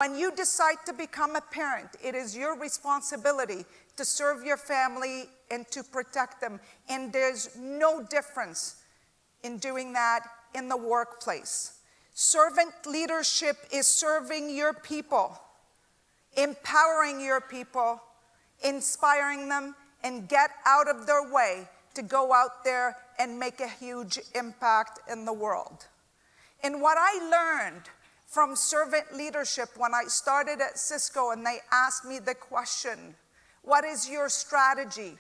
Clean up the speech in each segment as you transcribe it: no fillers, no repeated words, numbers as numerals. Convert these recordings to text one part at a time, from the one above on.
When you decide to become a parent, it is your responsibility to serve your family and to protect them. And there's no difference in doing that in the workplace. Servant leadership is serving your people, empowering your people, inspiring them, and get out of their way to go out there and make a huge impact in the world. And what I learned from servant leadership when I started at Cisco and they asked me the question, what is your strategy?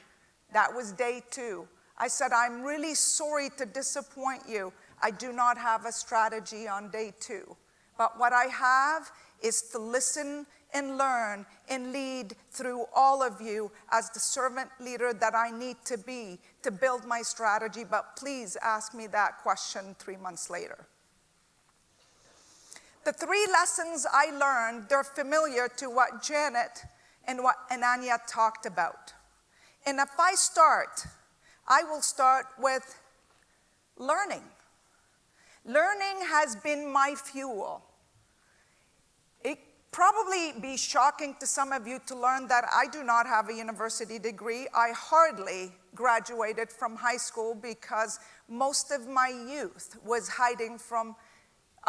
That was day 2. I said, I'm really sorry to disappoint you. I do not have a strategy on day 2. But what I have is to listen and learn and lead through all of you as the servant leader that I need to be to build my strategy. But please ask me that question 3 months later. The 3 lessons I learned, they're familiar to what Janet and what Ananya talked about. And if I start, I will start with learning. Learning has been my fuel. It probably be shocking to some of you to learn that I do not have a university degree. I hardly graduated from high school because most of my youth was hiding from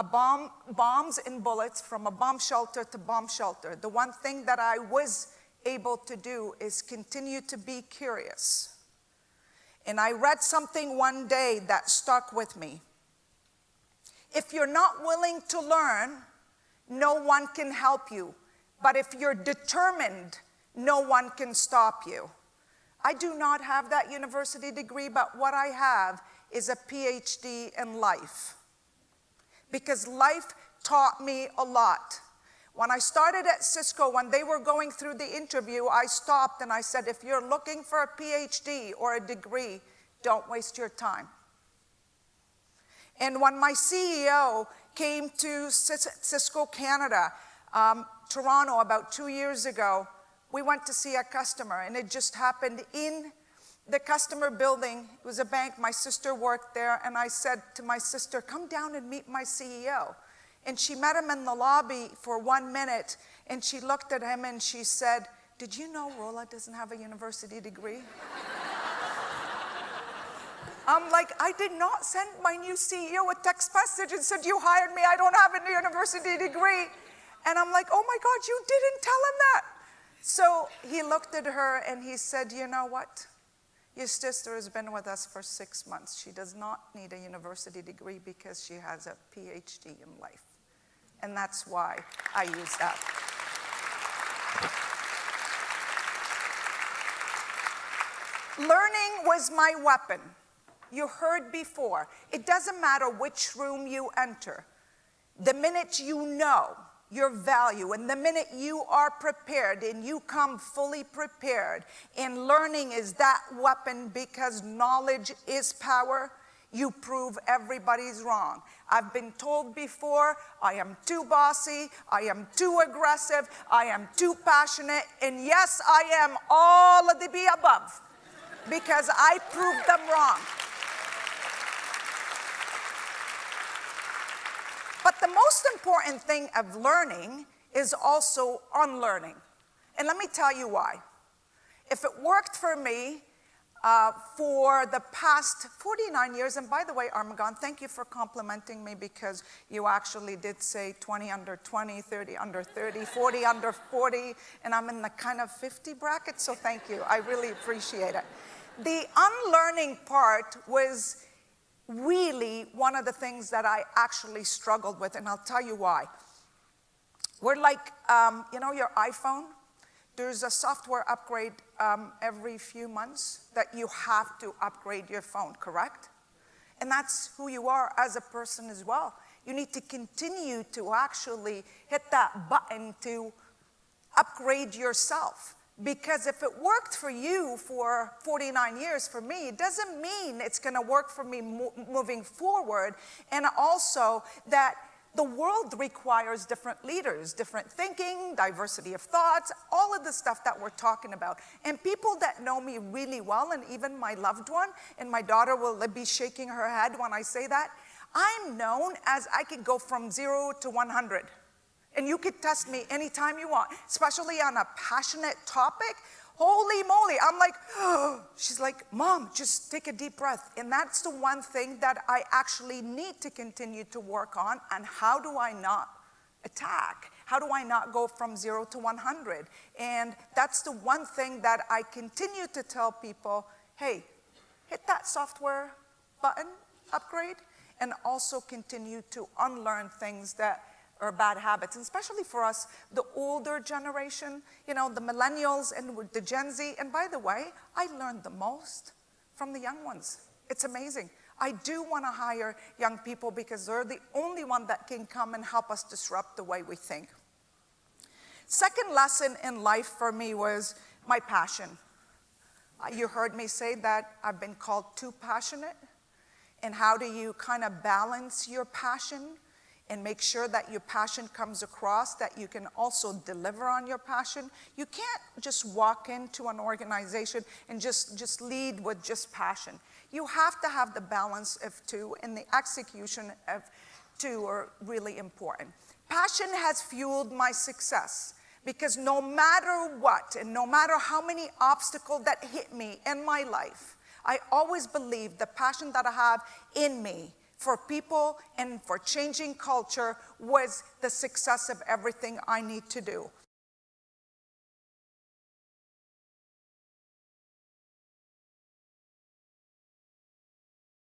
bombs and bullets, from a bomb shelter to bomb shelter. The one thing that I was able to do is continue to be curious. And I read something one day that stuck with me. If you're not willing to learn, no one can help you. But if you're determined, no one can stop you. I do not have that university degree, but what I have is a PhD in life. Because life taught me a lot. When I started at Cisco, when they were going through the interview, I stopped and I said, if you're looking for a PhD or a degree, don't waste your time. And when my CEO came to Cisco Canada, Toronto, about 2 years ago, we went to see a customer, and it just happened in the customer building. It was a bank. My sister worked there, and I said to my sister, come down and meet my CEO. And she met him in the lobby for 1 minute, and she looked at him and she said, did you know Rola doesn't have a university degree? I'm like, I did not send my new CEO a text message and said, you hired me, I don't have a university degree. And I'm like, oh my God, you didn't tell him that. So he looked at her and he said, you know what? Your sister has been with us for 6 months. She does not need a university degree because she has a PhD in life. And that's why I use that. Learning was my weapon. You heard before. It doesn't matter which room you enter. The minute you know your value, and the minute you are prepared and you come fully prepared, and learning is that weapon, because knowledge is power, you prove everybody's wrong. I've been told before, I am too bossy, I am too aggressive, I am too passionate, and yes, I am all of the above, because I proved them wrong. But the most important thing of learning is also unlearning. And let me tell you why. If it worked for me for the past 49 years, and by the way, Armagon, thank you for complimenting me, because you actually did say 20 under 20, 30 under 30, 40 under 40, and I'm in the kind of 50 bracket, so thank you. I really appreciate it. The unlearning part was really one of the things that I actually struggled with, and I'll tell you why. We're like, you know, your iPhone? There's a software upgrade every few months that you have to upgrade your phone, correct? And that's who you are as a person as well. You need to continue to actually hit that button to upgrade yourself. Because if it worked for you for 49 years, for me, it doesn't mean it's going to work for me moving forward. And also that the world requires different leaders, different thinking, diversity of thoughts, all of the stuff that we're talking about. And people that know me really well, and even my loved one, and my daughter will be shaking her head when I say that, I'm known as I can go from 0 to 100. And you could test me anytime you want, especially on a passionate topic. Holy moly, I'm like, oh. She's like, Mom, just take a deep breath. And that's the one thing that I actually need to continue to work on. And how do I not attack? How do I not go from 0 to 100? And that's the one thing that I continue to tell people, hey, hit that software button, upgrade, and also continue to unlearn things that are bad habits, and especially for us, the older generation, you know, the millennials and the Gen Z. And by the way, I learned the most from the young ones. It's amazing. I do want to hire young people because they're the only one that can come and help us disrupt the way we think. Second lesson in life for me was my passion. You heard me say that I've been called too passionate. And how do you kind of balance your passion and make sure that your passion comes across, that you can also deliver on your passion? You can't just walk into an organization and just lead with just passion. You have to have the balance of two, and the execution of two are really important. Passion has fueled my success because no matter what, and no matter how many obstacles that hit me in my life, I always believe the passion that I have in me for people and for changing culture was the success of everything I need to do.